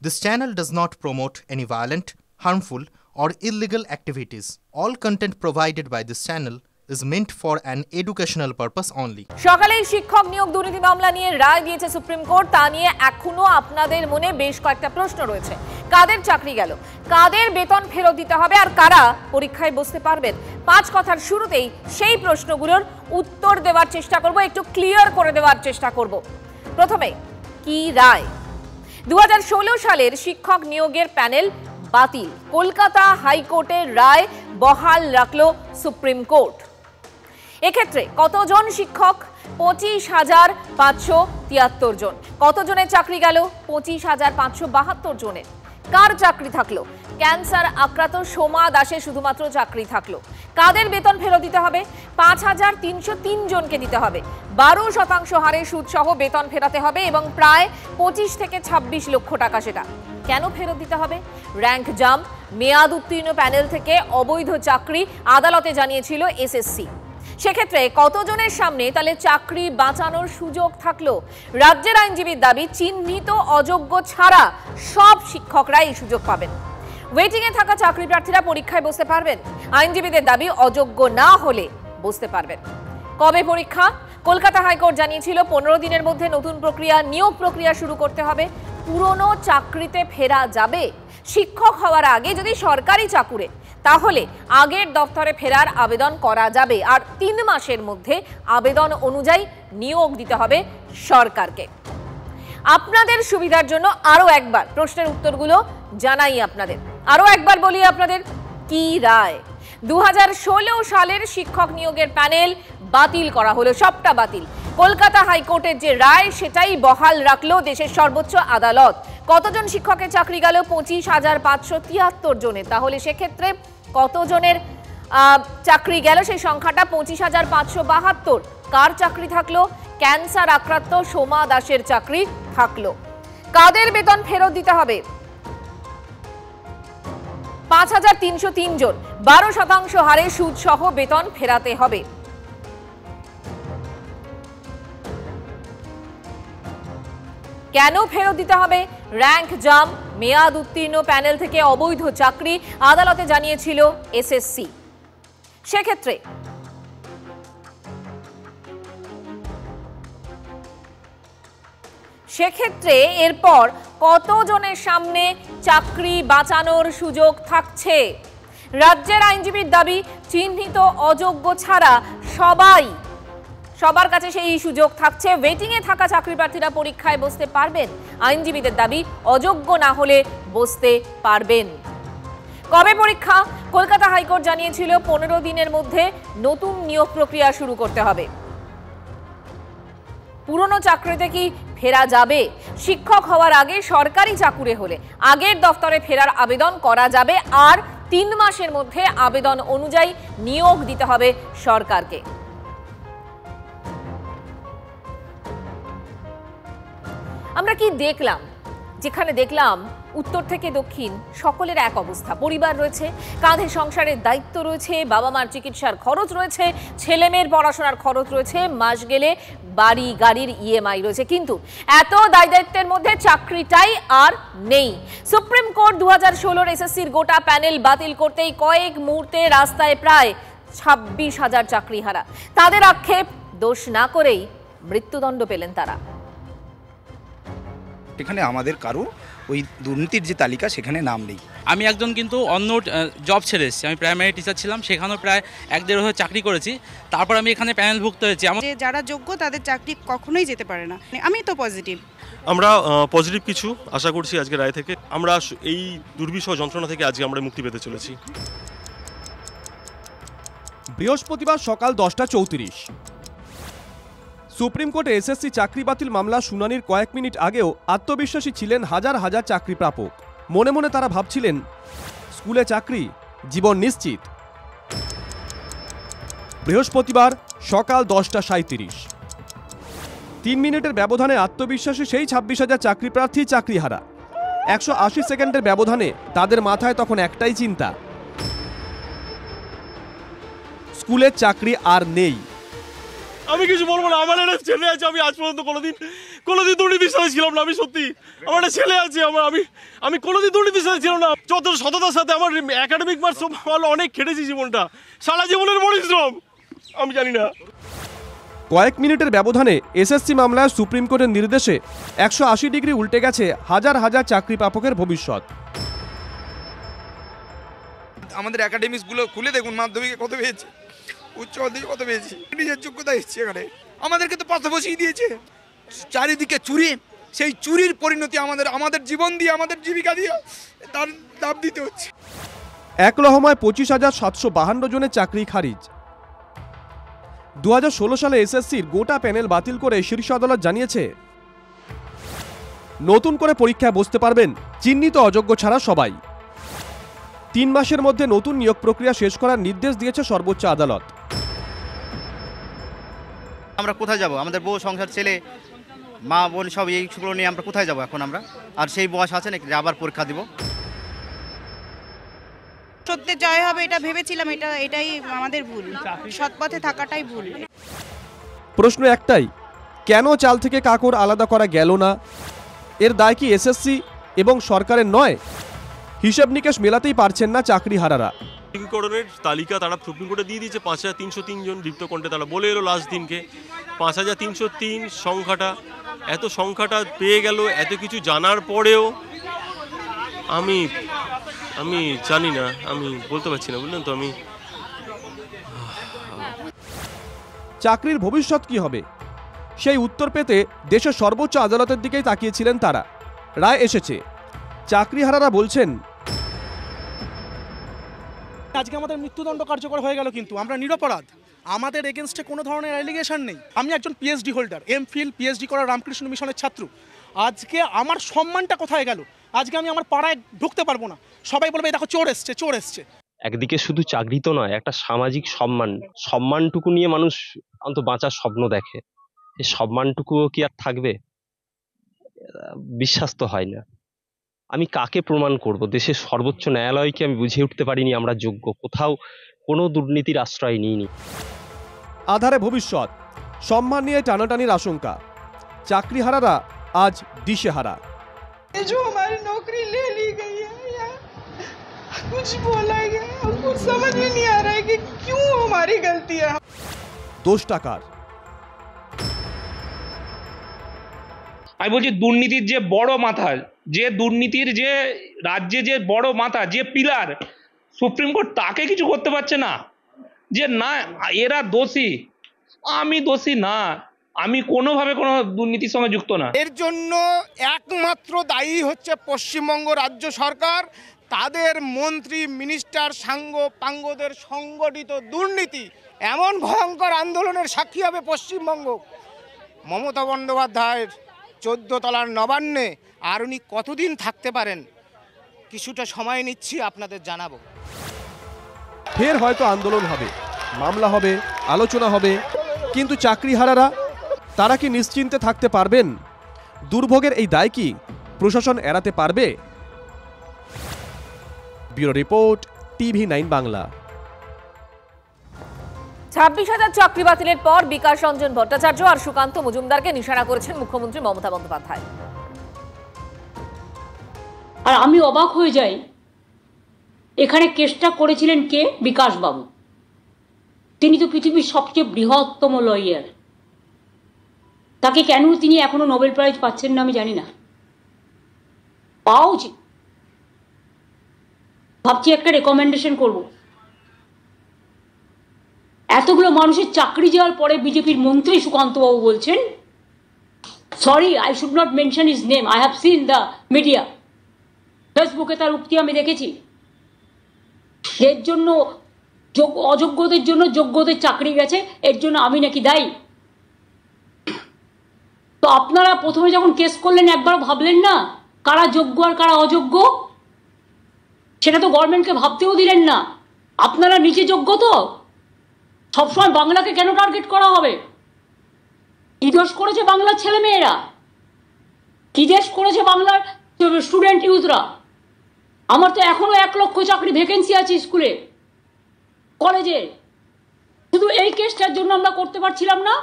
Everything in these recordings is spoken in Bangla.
This channel does not promote any violent, harmful, or illegal activities. All content provided by this channel is meant for an educational purpose only. সকালেই শিক্ষক নিয়োগ দুর্নীতি মামলা নিয়ে রায় দিয়েছে সুপ্রিম কোর্ট। তা নিয়ে এখনো আপনাদের মনে বেশ কয়েকটা প্রশ্ন রয়েছে। কাদের চাকরি গেল, কাদের বেতন ফেরত দিতে হবে, আর কারা পরীক্ষায় বসতে পারবেন? পাঁচ কথার শুরুতেই সেই প্রশ্নগুলোর উত্তর দেওয়ার চেষ্টা করব, একটু ক্লিয়ার করে দেওয়ার চেষ্টা করব। প্রথমে কি রায়? 2016 সালের শিক্ষক নিয়োগের প্যানেল বাতিল। কলকাতা হাইকোর্টের রায় বহাল রাখল সুপ্রিম কোর্ট। এক্ষেত্রে কতজন শিক্ষক? 25,573 জন। কতজনের চাকরি গেল? 25,572 জনের। কার চাকরি থাকলো? ক্যান্সার আক্রান্ত সোমা দাসের শুধুমাত্র চাকরি থাকলো। কাদের বেতন ফেরত দিতে হবে? 5,303 জনকে দিতে হবে। 12% হারে সুদ সহ বেতন ফেরাতে হবে এবং প্রায় 25 থেকে 26 লক্ষ টাকা সেটা। কেন ফেরত দিতে হবে? র্যাঙ্ক জাম্প, মেয়াদ উত্তীর্ণ প্যানেল থেকে অবৈধ চাকরি আদালতে জানিয়েছিল এসএসসি। সেক্ষেত্রে কতজনের সামনে তাহলে চাকরি বাঁচানোর সুযোগ থাকলো? রাজ্যের আইনজীবীর দাবি, চিহ্নিত অযোগ্য ছাড়া সব শিক্ষকরা এই সুযোগ পাবেন। ওয়েটিংয়ে থাকা চাকরি প্রার্থীরা পরীক্ষায় বসতে পারবেন। আইনজীবীদের দাবি, অযোগ্য না হলে বসতে পারবেন। কবে পরীক্ষা? কলকাতা হাইকোর্ট জানিয়েছিল 15 দিনের মধ্যে নতুন প্রক্রিয়া, নিয়োগ প্রক্রিয়া শুরু করতে হবে। পুরনো চাকরিতে ফেরা যাবে। শিক্ষক হওয়ার আগে যদি সরকারি চাকুরে, তাহলে আগের দপ্তরে ফেরার আবেদন করা যাবে। আর 3 মাসের মধ্যে আবেদন অনুযায়ী নিয়োগ দিতে হবে সরকারকে। আপনাদের সুবিধার জন্য আরো একবার প্রশ্নের উত্তরগুলো জানাই আপনাদের। আরো একবার বলি আপনাদের, কি রায়? 2016 সালের শিক্ষক নিয়োগের প্যানেল বাতিল করা হলো, সবটা বাতিল। কলকাতা হাইকোর্টের যে রায় সেটাই বহাল রাখলো দেশের সর্বোচ্চ আদালত। কতজন শিক্ষকের চাকরি গেল? 25,573 জনের। তাহলে সেক্ষেত্রে কতজনের চাকরি গেল সেই সংখ্যাটা 25,572। কার চাকরি থাকলো? ক্যান্সার আক্রান্ত সোমা দাসের চাকরি থাকলো। কাদের বেতন ফেরত দিতে হবে? 5,303 জন। 12% হারে সুদ সহ বেতন ফেরাতে হবে। কেন ফেরত দিতে হবে? র্যাঙ্ক জাম্প, মেয়াদ উত্তীর্ণ প্যানেল থেকে অবৈধ চাকরি আদালতে জানিয়েছিল এসএসসি। সেক্ষেত্রে এরপর কতজনের সামনে চাকরি বাঁচানোর সুযোগ থাকছে? রাজ্যের আইনজীবীর দাবি, চিহ্নিত অযোগ্য ছাড়া সবার কাছে সেই সুযোগ থাকছে। ওয়েটিংয়ে থাকা চাকরি প্রার্থীরা পরীক্ষায় বসতে পারবেন। আইনজীবীদের দাবি, অযোগ্য না হলে বসতে পারবেন। কবে পরীক্ষা? কলকাতা হাইকোর্ট জানিয়েছিল 15 দিনের মধ্যে নতুন নিয়োগ প্রক্রিয়া শুরু করতে হবে। পুরনো চাকরিতে কি ফেরা যাবে? শিক্ষক হওয়ার আগে সরকারি চাকুরে হলে আগের দপ্তরে ফেরার আবেদন করা যাবে। আর 3 মাসের মধ্যে আবেদন অনুযায়ী নিয়োগ দিতে হবে সরকারকে। আমরা কি দেখলাম? যেখানে দেখলাম উত্তর থেকে দক্ষিণ সকলের এক অবস্থা। পরিবার রয়েছে, কাঁধে সংসারের দায়িত্ব রয়েছে, বাবা মার চিকিৎসার খরচ রয়েছে, ছেলে মেয়ের পড়াশোনার খরচ রয়েছে, মাস গেলে বাড়ি গাড়ির ইএমআই রয়েছে। কিন্তু এত দায়িত্বের মধ্যে চাকরিটাই আর নেই। সুপ্রিম কোর্ট 2016 এসএসসির গোটা প্যানেল বাতিল করতেই কয়েক মুহূর্তে রাস্তায় প্রায় 26,000 চাকরিহারা। তাদের আক্ষেপ, দোষ না করেই মৃত্যুদণ্ড পেলেন তারা। এখানে আমাদের কারো ওই দুর্নীতির যে তালিকা সেখানে নাম নেই। আমি একজন কিন্তু অন্য জব ছেড়ে এসেছি। আমি প্রাইমারি টিচার ছিলাম, সেখানেও প্রায় 1-1.5 বছর চাকরি করেছি। তারপর আমি এখানে প্যানেলভুক্ত হয়েছি। যে যারা যোগ্য তাদের চাকরি কখনোই যেতে পারে না। আমি তো পজিটিভ। আমরা পজিটিভ কিছু আশা করছি আজকে রায় থেকে। আমরা এই দুর্বিষহ যন্ত্রণা থেকে আজকে আমরা মুক্তি পেতে চলেছি। বৃহস্পতিবার সকাল 10:34। সুপ্রিম কোর্টে এসএসসি চাকরি বাতিল মামলা শুনানির কয়েক মিনিট আগেও আত্মবিশ্বাসী ছিলেন হাজার হাজার চাকরি প্রাপক। মনে মনে তারা ভাবছিলেন, স্কুলে চাকরি, জীবন নিশ্চিত। বৃহস্পতিবার সকাল 10:37। 3 মিনিটের ব্যবধানে আত্মবিশ্বাসী সেই 26,000 চাকরি প্রার্থী চাকরিহারা। 180 সেকেন্ডের ব্যবধানে তাদের মাথায় তখন একটাই চিন্তা, স্কুলের চাকরি আর নেই। আমি কিছু বলবো না, আমার একটা ছেলে আছে, আমি আজ পর্যন্ত কোনোদিন কোনোদিন দুর্নীতির সাথে ছিলাম না। আমি সত্যি, আমার একটা ছেলে আছে, আমি কোনোদিন দুর্নীতির সাথে ছিলাম না। যত সততার সাথে আমার একাডেমিক মার্কস ভালো, অনেক খেটেছি জীবনটা, সারা জীবনের পরিশ্রম, আমি জানি না। কয়েক মিনিটের ব্যবধানে এসএসসি মামলায় সুপ্রিম কোর্টের নির্দেশে 180 ডিগ্রি উল্টে গেছে হাজার হাজার চাকরি প্রাপকের ভবিষ্যৎ। আমাদের একাডেমিক্সগুলো খুলে দেখুন, মাধ্যমিকে কত পেয়েছে, উচ্চ মাধ্যমিকে কত পেয়েছি, নিজের যোগ্যতা এসছে। এখানে আমাদেরকে তো পাশে বসিয়ে দিয়েছে, চারিদিকে চুরি, সেই চুরির পরিণতি আমাদের জীবন দিয়ে, আমাদের জীবিকা দিয়ে তার দাম দিতে হচ্ছে। এক লহমায় 25,752 জনের চাকরি খারিজ। 2016 সালে এসএসসির গোটা প্যানেল বাতিল করে শীর্ষ আদালত জানিয়েছে নতুন করে পরীক্ষায় বসতে পারবেন চিহ্নিত অযোগ্য ছাড়া সবাই। 3 মাসের মধ্যে নতুন নিয়োগ প্রক্রিয়া শেষ করার নির্দেশ দিয়েছে সর্বোচ্চ আদালত। আমরা কোথায় যাব? আমাদের বউ, সংসার, ছেলে, মা, বোন সব এইগুলো নিয়ে আমরা কোথায় যাব এখন? আমরা আর সেই বয়স আছে নাকি আবার পরীক্ষা দিব? সত্যি জয় হবে এটা ভেবেছিলাম, এটাই আমাদের ভুল, সৎপথে থাকাটাই ভুল। প্রশ্ন একটাই, কেন চাল থেকে কাকর আলাদা করা গেল না? এর দায় কি এসএসসি এবং সরকারের নয়? হিসাব নিকেশ মেলাতেই পারছেন না চাকরিহারারা। বিলগ্রহণের তালিকা তারা সুপ্রিম কোর্টে দিয়ে দিয়েছে, 5,303 জন দীপ্ত কণ্ঠে। তারা বলে এলো লাস্ট দিনকে 5,303 সংখ্যাটা, এত সংখ্যাটা পেয়ে গেল, এত কিছু জানার পরেও আমি জানি না, আমি বলতে পারছি না, বুঝলেন তো। আমি চাকরির ভবিষ্যৎ কি হবে সেই উত্তর পেতে দেশের সর্বোচ্চ আদালতের দিকেই তাকিয়েছিলেন তারা। রায় এসেছে। চাকরিহারারা বলছেন, আজকে আমাদের মৃত্যুদণ্ড কার্যকর হয়ে গেল, কিন্তু আমরা নিরপরাধ, আমাদের এগেনস্টে কোনো ধরনের অ্যালিগেশন নেই। আমি একজন পিএইচডি হোল্ডার, এমফিল পিএইচডি করা রামকৃষ্ণ মিশনের ছাত্র। আজকে আমার সম্মানটা কোথায় গেল? আজকে আমি আমার পাড়ায় ঢুকতে পারবো না, সবাই বলবে দেখো চোর এসছে, চোর এসছে। একদিকে শুধু চাকরি তো নয়, একটা সামাজিক সম্মানটুকু নিয়ে মানুষ অন্তত বাঁচার স্বপ্ন দেখে। এই সম্মানটুকুও কি আর থাকবে? বিশ্বাস তো হয় না। আমি কাকে প্রমাণ করব? দেশের সর্বোচ্চ ন্যায়ালয়কে আমি বুঝে উঠতে পারিনি আমরা যোগ্য, কোথাও কোনো দুর্নীতির আশ্রয় নিইনি। আধারে ভবিষ্যৎ, সম্মান নিয়ে টানাটানির আশঙ্কা। চাকরিহারারা আজ দিশেহারা। जो हमारी नौकरी ले ली गई है या कुछ बोला गया, हमको समझ में नहीं आ रहा है कि क्यों हमारी गलती है। দোষ টাকার। আমি বলছি দুর্নীতির যে বড় মাথা, যে দুর্নীতির যে রাজ্যে যে বড় মাথা, যে পিলার, সুপ্রিম কোর্ট তাকে কিছু করতে পারছে না, যে না এরা দোষী, আমি দোষী না, আমি কোনোভাবে কোনো দুর্নীতির সঙ্গে যুক্ত না। এর জন্য একমাত্র দায়ী হচ্ছে পশ্চিমবঙ্গ রাজ্য সরকার, তাদের মন্ত্রী মিনিস্টার সাঙ্গ পাঙ্গদের সংগঠিত দুর্নীতি। এমন ভয়ঙ্কর আন্দোলনের সাক্ষী হবে পশ্চিমবঙ্গ। মমতা বন্দ্যোপাধ্যায়ের 14 তলার নবান্নে আর উনি কতদিন থাকতে পারেন, কিছুটা সময় নিচ্ছি, আপনাদের জানাবো। ফের হয়তো আন্দোলন হবে, মামলা হবে, আলোচনা হবে, কিন্তু চাকরিহারারা তারা কি নিশ্চিন্তে থাকতে পারবেন? দুর্ভোগের এই দায় কি প্রশাসন এড়াতে পারবে? Bureau report, TV9 Bangla. 26,000 চাকরি বাতিলের পর বিকাশ রঞ্জন ভট্টাচার্য আর সুকান্ত মজুমদারকে নিশানা করেছেন মুখ্যমন্ত্রী মমতা বন্দ্যোপাধ্যায়। আর আমি অবাক হয়ে যাই, এখানে কেসটা করেছিলেন কে? বিকাশ বাবু। তিনি তো পৃথিবীর সবচেয়ে বৃহত্তম লয়ার। তাকে কেন তিনি এখনো নোবেল প্রাইজ পাচ্ছেন না আমি জানি না। পাওয়া উচিত। ভাবছি একটা রেকমেন্ডেশন করব। এতগুলো মানুষের চাকরি যাওয়ার পরে বিজেপির মন্ত্রী সুকান্ত বাবু বলছেন, sorry I should not mention his name, I have seen the media, ফেসবুকে তার উক্তি আমি দেখেছি, এর জন্য অযোগ্যদের জন্য যোগ্যদের চাকরি গেছে, এর জন্য আমি নাকি দায়ী। তো আপনারা প্রথমে যখন কেস করলেন একবার ভাবলেন না কারা যোগ্য আর কারা অযোগ্য? সেটা তো গভর্নমেন্টকে ভাবতেও দিলেন না। আপনারা নিচে যোগ্য তো সবসময় বাংলাকে কেন টার্গেট করা হবে? কি দোষ করেছে বাংলার ছেলে মেয়েরা? কি দেশ করেছে বাংলার স্টুডেন্ট ইউথরা? আমার তো এখনো 1 লক্ষ চাকরি ভ্যাকেন্সি আছে স্কুলে, কলেজে। শুধু এই কেসটার জন্য আমরা করতে পারছিলাম না।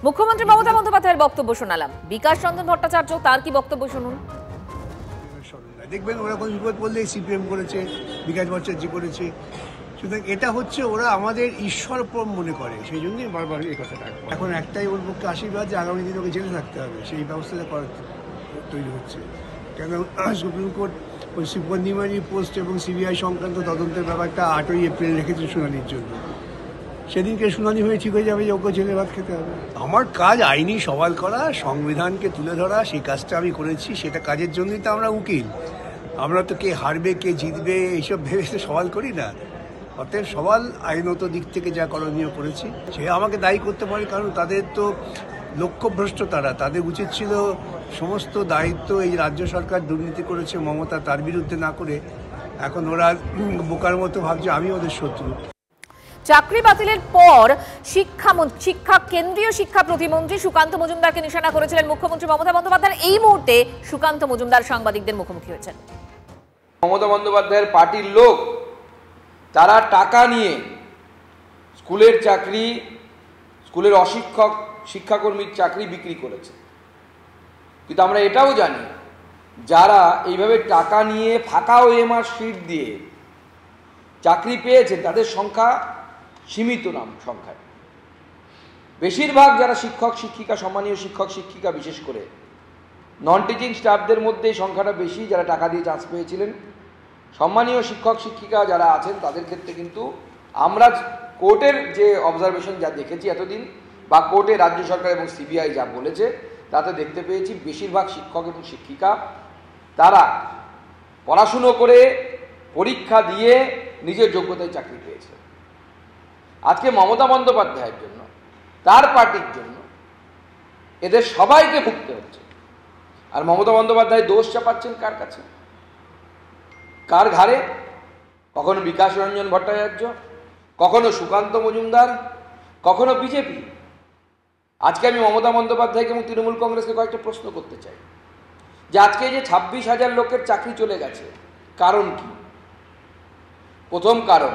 মুখ্যমন্ত্রী মমতা বন্দ্যোপাধ্যায়ের বক্তব্য শোনালাম। বিকাশ রঞ্জন ভট্টাচার্য তার কি বক্তব্য শুনুন। দেখবেন ওরা কোনো বিপদ পড়লেই সিপিএম করেছে, বিকাশ ভট্টাচার্য করেছে, সুতরাং এটা হচ্ছে ওরা আমাদের ঈশ্বর মনে করে, সেই জন্যই বারবার এই কথাটা। এখন একটাই ওর পক্ষে আশীর্বাদ যে আগামী দিনে ওকে জেলে থাকতে হবে, সেই ব্যবস্থাটা করা তৈরি হচ্ছে। কেন সুপ্রিম কোর্ট ওই সুপারনিউমারি পোস্ট এবং সিবিআই সংক্রান্ত তদন্তের ব্যাপারটা 8ই এপ্রিল রেখেছে শুনানির জন্য। সেদিনকে শুনানি হয়ে ঠিক হয়ে যাবে যে ওকে জেলে ভাত খেতে হবে। আমার কাজ আইনি সওয়াল করা, সংবিধানকে তুলে ধরা, সেই কাজটা আমি করেছি। সেটা কাজের জন্যই তো আমরা উকিল। আমরা তো কে হারবে কে জিতবে এইসব ভেবে সওয়াল করি না। অতএব সওয়াল আইনত দিক থেকে যা করণীয় করেছি সে আমাকে দায়ী করতে পারে, কারণ তাদের তো লক্ষ্যভ্রষ্ট, তাদের উচিত ছিল সমস্ত দায়িত্ব এই রাজ্য সরকার দুর্নীতি করেছে মমতা তার বিরুদ্ধে না করে এখন ওরা বোকার মতো ভাবছে আমি ওদের শত্রু। চাকরি বাতিলের পর কেন্দ্রীয় শিক্ষা প্রতিমন্ত্রী সুকান্ত মজুমদারকে নিশানা করেছিলেন মুখ্যমন্ত্রী মমতা বন্দ্যোপাধ্যায়। এই মুহূর্তে সুকান্ত মজুমদার সাংবাদিকদের মুখোমুখি হয়েছেন। মমতা বন্দ্যোপাধ্যায়ের পার্টির লোক তারা টাকা নিয়ে স্কুলের চাকরি, স্কুলের অশিক্ষক শিক্ষাকর্মীর চাকরি বিক্রি করেছে। কিন্তু আমরা এটাও জানি যারা এইভাবে টাকা নিয়ে ফাঁকা ওএমআর শিট দিয়ে চাকরি পেয়েছেন তাদের সংখ্যা সীমিত সংখ্যায়। বেশিরভাগ যারা শিক্ষক শিক্ষিকা, সম্মানীয় শিক্ষক শিক্ষিকা, বিশেষ করে নন টিচিং স্টাফদের মধ্যে এই সংখ্যাটা বেশি যারা টাকা দিয়ে চান্স পেয়েছিলেন। সম্মানীয় শিক্ষক শিক্ষিকা যারা আছেন তাদের ক্ষেত্রে কিন্তু আমরা কোর্টের যে অবজারভেশন যা দেখেছি এতদিন, বা কোর্টে রাজ্য সরকার এবং সিবিআই যা বলেছে তাতে দেখতে পেয়েছি বেশিরভাগ শিক্ষক এবং শিক্ষিকা তারা পড়াশুনো করে পরীক্ষা দিয়ে নিজের যোগ্যতায় চাকরি পেয়েছে। আজকে মমতা বন্দ্যোপাধ্যায়ের জন্য, তার পার্টির জন্য এদের সবাইকে ভুগতে হচ্ছে। আর মমতা বন্দ্যোপাধ্যায় দোষ চাপাচ্ছেন কার কাছে, কার ঘাড়ে? কখনো বিকাশ রঞ্জন ভট্টাচার্য, কখনো সুকান্ত মজুমদার, কখনো বিজেপি। আজকে আমি মমতা বন্দ্যোপাধ্যায়কে এবং তৃণমূল কংগ্রেসকে কয়েকটা প্রশ্ন করতে চাই যে আজকে যে 26,000 লোকের চাকরি চলে গেছে, কারণ কি? প্রথম কারণ,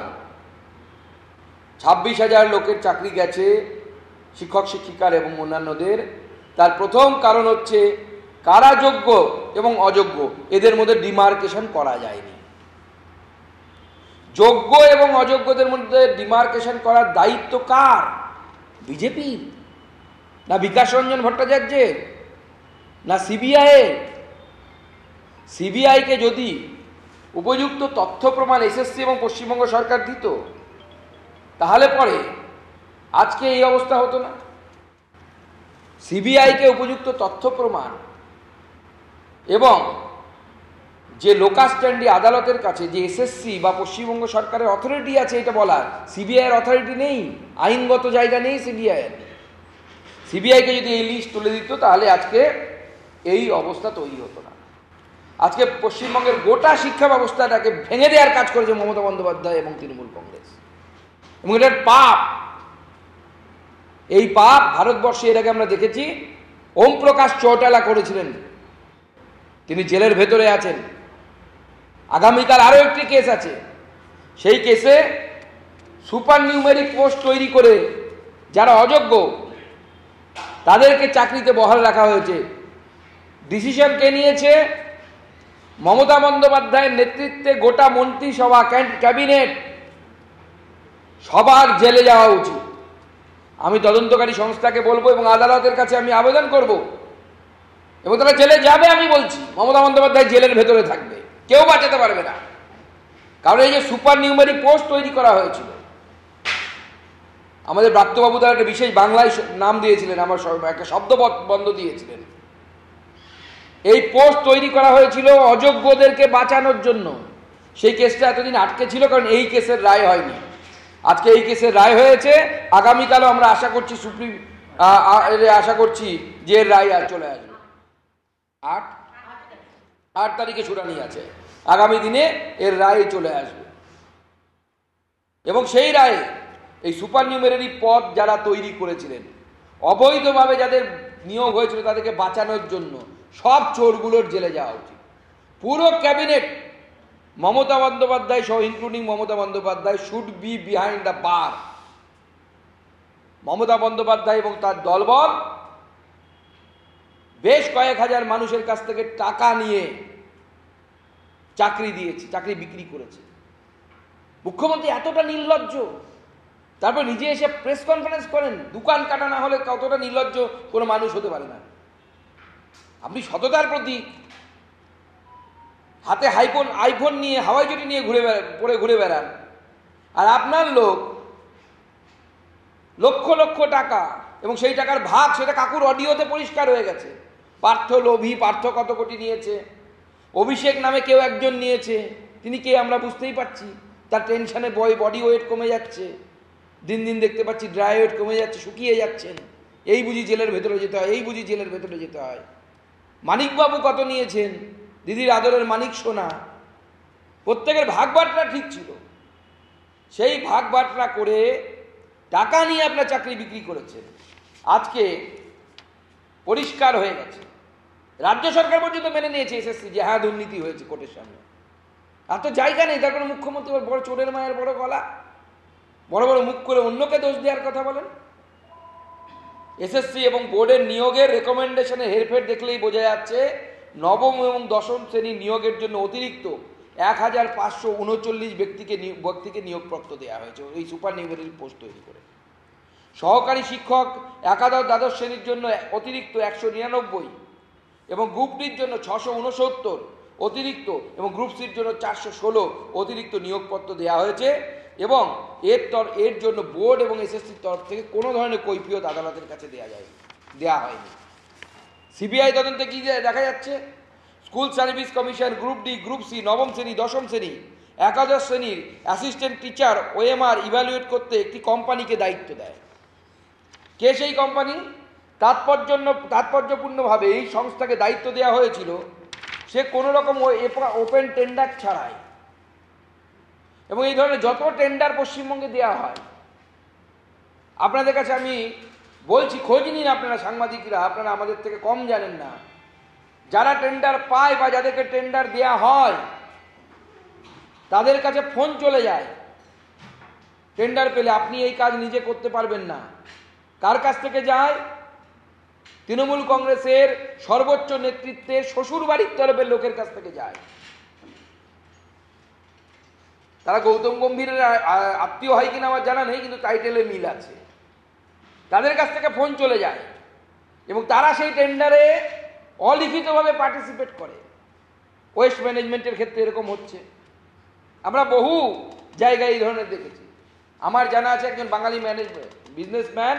26,000 লোকের চাকরি গেছে শিক্ষক শিক্ষিকার এবং অন্যান্যদের, তার প্রথম কারণ হচ্ছে কারা যোগ্য এবং অযোগ্য এদের মধ্যে ডিমার্কেশন করা যায়নি। যোগ্য এবং অযোগ্যদের মধ্যে ডিমার্কেশন করার দায়িত্ব কার? বিজেপির, না বিকাশ রঞ্জন ভট্টাচার্যের, না সিবিআই? সিবিআইকে যদি উপযুক্ত তথ্য প্রমাণ এসএসসি এবং পশ্চিমবঙ্গ সরকার দিত তাহলে পরে আজকে এই অবস্থা হতো না। সিবিআইকে উপযুক্ত তথ্য প্রমাণ এবং যে লোকাল স্ট্যান্ডি আদালতের কাছে যে এসএসসি বা পশ্চিমবঙ্গ সরকারের অথরিটি আছে এটা বলার, সিবিআইয়ের অথরিটি নেই, আইনগত জায়গা নেই সিবিআইয়ের। সিবিআইকে যদি এই লিস্ট তুলে দিত তাহলে আজকে এই অবস্থা তৈরি হতো না। আজকে পশ্চিমবঙ্গের গোটা শিক্ষা ব্যবস্থাটাকে ভেঙে দেওয়ার কাজ করেছে মমতা বন্দ্যোপাধ্যায় এবং তৃণমূল কংগ্রেস, এবং এটার পাপ। এই পাপ ভারতবর্ষে এর আগে আমরা দেখেছি ওম প্রকাশ চৌটালা করেছিলেন, তিনি জেলের ভেতরে আছেন। আগামীকাল আরও একটি কেস আছে, সেই কেসে সুপার নিউমেরিক পোস্ট তৈরি করে যারা অযোগ্য তাদেরকে চাকরিতে বহাল রাখা হয়েছে। ডিসিশন কে নিয়েছে? মমতা বন্দ্যোপাধ্যায়ের নেতৃত্বে গোটা মন্ত্রিসভা, ক্যাবিনেট, সবার জেলে যাওয়া উচিত। আমি তদন্তকারী সংস্থাকে বলবো এবং আদালতের কাছে আমি আবেদন করব এবং তারা জেলে যাবে। আমি বলছি মমতা বন্দ্যোপাধ্যায় জেলের ভেতরে থাকবে, কেউ বাঁচাতে পারবে না। কারণ এই যে সুপার নিউমেরিক পোস্ট তৈরি করা হয়েছিল, আমাদের ব্রাত্যবাবু তারা একটা বিশেষ বাংলায় নাম দিয়েছিলেন, আমার একটা শব্দ বন্ধ দিয়েছিলেন। এই পোস্ট তৈরি করা হয়েছিল অযোগ্যদেরকে বাঁচানোর জন্য। সেই কেসটা এতদিন আটকে ছিল কারণ এই কেসের রায় হয়নি। আজকে এই কেসের রায় হয়েছে, আগামীকালও আমরা আশা করছি আশা করছি যে এর রায় আর চলে আসবে। 8 তারিখে শুনানি আছে, আগামী দিনে এর রায় চলে আসবে। এবং সেই রায়ে এই সুপার নিউমেরারি পদ যারা তৈরি করেছিলেন, অবৈধভাবে যাদের নিয়োগ হয়েছিল তাদেরকে বাঁচানোর জন্য সব চোরগুলোর জেলে যাওয়া উচিত। পুরো ক্যাবিনেট মমতা বন্দ্যোপাধ্যায় সহ including Mamata Bandyopadhyay should be behind the bar. Mamata Bandyopadhyay এবং তার দলবল বেশ কয়েক হাজার মানুষের কাছ থেকে টাকা নিয়ে চাকরি দিয়েছে, চাকরি বিক্রি করেছে। মুখ্যমন্ত্রী এতটা নির্লজ্জ, তারপর নিজে এসে প্রেস কনফারেন্স করেন। দোকান কাটা না হলে কতটা নির্লজ্জ কোনো মানুষ হতে পারে না। আপনি সততার প্রতীক, হাতে আইফোন নিয়ে হাওয়াই চটি নিয়ে ঘুরে বেড়ান, আর আপনার লোক লক্ষ লক্ষ টাকা এবং সেই টাকার ভাগ সেটা কাকুর অডিওতে পরিষ্কার হয়ে গেছে। পার্থ লোভী, পার্থ কত কোটি নিয়েছে, অভিষেক নামে কেউ একজন নিয়েছে, তিনি কে আমরা বুঝতেই পারছি। তার টেনশনে বডি ওয়েট কমে যাচ্ছে, দিন দিন দেখতে পাচ্ছি ড্রাই ওয়েট কমে যাচ্ছে, শুকিয়ে যাচ্ছেন। এই বুঝি জেলের ভেতরে যেতে হয়, এই বুঝি জেলের ভেতরে যেতে হয়। মানিকবাবু কত নিয়েছেন, দিদির আদরের মানিক সোনা, প্রত্যেকের ভাগ বাটরা ঠিক ছিল। সেই ভাগ বাটরা করে টাকা নিয়ে আপনার চাকরি বিক্রি করেছেন। আজকে পরিষ্কার হয়ে গেছে, রাজ্য সরকার পর্যন্ত মেনে নিয়েছে এসএসসি যে হ্যাঁ দুর্নীতি হয়েছে কোর্টের সামনে। আর তো জায়গা নেই, তারপরে মুখ্যমন্ত্রী বড় চোরের মায়ের বড় গলা, বড় বড় মুখ করে অন্যকে দোষ দেওয়ার কথা বলেন। এসএসসি এবং বোর্ডের নিয়োগের রেকমেন্ডেশনে হেরফের দেখলেই বোঝা যাচ্ছে নবম এবং দশম শ্রেণীর নিয়োগের জন্য অতিরিক্ত 1539 ব্যক্তিকে নিয়োগপত্র দেওয়া হয়েছে এই সুপার নিউমেরি পোস্ট তৈরি করে। সহকারী শিক্ষক একাদশ দ্বাদশ শ্রেণীর জন্য অতিরিক্ত 199 এবং গ্রুপ ডির জন্য 669 অতিরিক্ত এবং গ্রুপ সির জন্য 416 অতিরিক্ত নিয়োগপত্র দেওয়া হয়েছে। এবং এর জন্য বোর্ড এবং এসএসসির তরফ থেকে কোনো ধরনের কৈফিয়ত আদালতের কাছে দেওয়া হয়নি। সিবিআই তদন্তে কি দেখা যাচ্ছে, school service commission group D, group C, নবম শ্রেণী, দশম শ্রেণী, একাদশ শ্রেণীর অ্যাসিস্ট্যান্ট টিচার ওএমআর ইভ্যালুয়েট করতে একটি কোম্পানিকে দায়িত্ব দেয়। কে সেই কোম্পানি? তাৎপর্যপূর্ণভাবে এই সংস্থাকে দায়িত্ব দেওয়া হয়েছিল সে কোনো রকম ওপেন টেন্ডার ছাড়াই। এবং এই ধরনের যত টেন্ডার পশ্চিমবঙ্গে দেওয়া হয়, আপনাদের কাছে আমি বলছি, খোঁজ নিন আপনারা সাংবাদিকরা, আপনারা আমাদের থেকে কম জানেন না। যারা টেন্ডার পায় বা যাদেরকে টেন্ডার দেওয়া হয় তাদের কাছে ফোন চলে যায়, টেন্ডার পেলে আপনি এই কাজ নিজে করতে পারবেন না। কার কাছ থেকে যায়? তৃণমূল কংগ্রেসের সর্বোচ্চ নেতৃত্বের শ্বশুর বাড়ির তরফের লোকের কাছ থেকে যায়। তারা গৌতম গম্ভীরের আত্মীয় হয় কিনা আমার জানা নেই, কিন্তু টাইটেলে মিল আছে। তাদের কাছ থেকে ফোন চলে যায় এবং তারা সেই টেন্ডারে অলিখিতভাবে পার্টিসিপেট করে। ওয়েস্ট ম্যানেজমেন্টের ক্ষেত্রে এরকম হচ্ছে, আমরা বহু জায়গায় এই ধরনের দেখেছি। আমার জানা আছে একজন বাঙালি বিজনেসম্যান,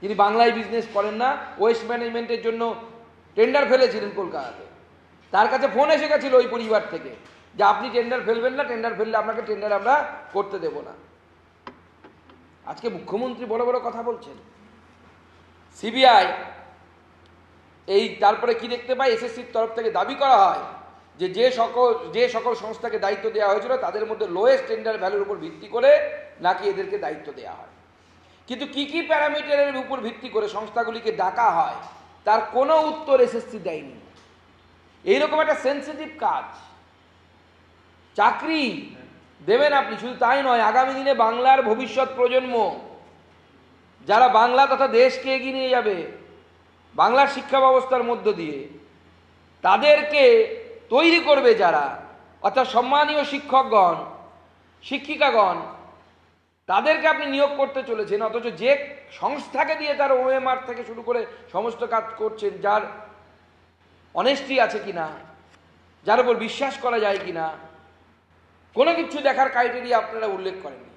যিনি বাংলায় বিজনেস করেন না, ওয়েস্ট ম্যানেজমেন্টের জন্য টেন্ডার ফেলেছিলেন কলকাতাতে। তার কাছে ফোন এসে গেছিল ওই পরিবার থেকে যে আপনি টেন্ডার ফেলবেন না, টেন্ডার ফেললে আপনাকে টেন্ডার আমরা করতে দেব না। আজকে মুখ্যমন্ত্রী বড় বড় কথা বলছেন। সিবিআই তারপরে কি দেখতে পাই, এসএসসির তরফ থেকে দাবি করা হয় যে সকল সংস্থাকে দায়িত্ব দেওয়া হয়েছিল তাদের মধ্যে লোয়েস্ট টেন্ডার ভ্যালুর উপর ভিত্তি করে নাকি এদেরকে দায়িত্ব দেওয়া হয়। কিন্তু কি কি প্যারামিটারের উপর ভিত্তি করে সংস্থাগুলিকে ডাকা হয় তার কোনো উত্তর এসএসসি দেয়নি। এইরকম একটা সেন্সিটিভ কাজ চাকরি দেবেন আপনি, শুধু তাই নয়, আগামী দিনে বাংলার ভবিষ্যৎ প্রজন্ম যারা বাংলা তথা দেশকে এগিয়ে নিয়ে যাবে বাংলার শিক্ষা ব্যবস্থার মধ্য দিয়ে, তাদেরকে তৈরি করবে যারা, অর্থাৎ সম্মানীয় শিক্ষকগণ, শিক্ষিকাগণ, তাদেরকে আপনি নিয়োগ করতে চলেছেন। অথচ যে সংস্থাকে দিয়ে তার ওএমআর থেকে শুরু করে সমস্ত কাজ করছেন, যার অনেস্টি আছে কিনা, যার উপর বিশ্বাস করা যায় কিনা, কোনো কিছু দেখার ক্রাইটেরিয়া আপনারা উল্লেখ করেননি।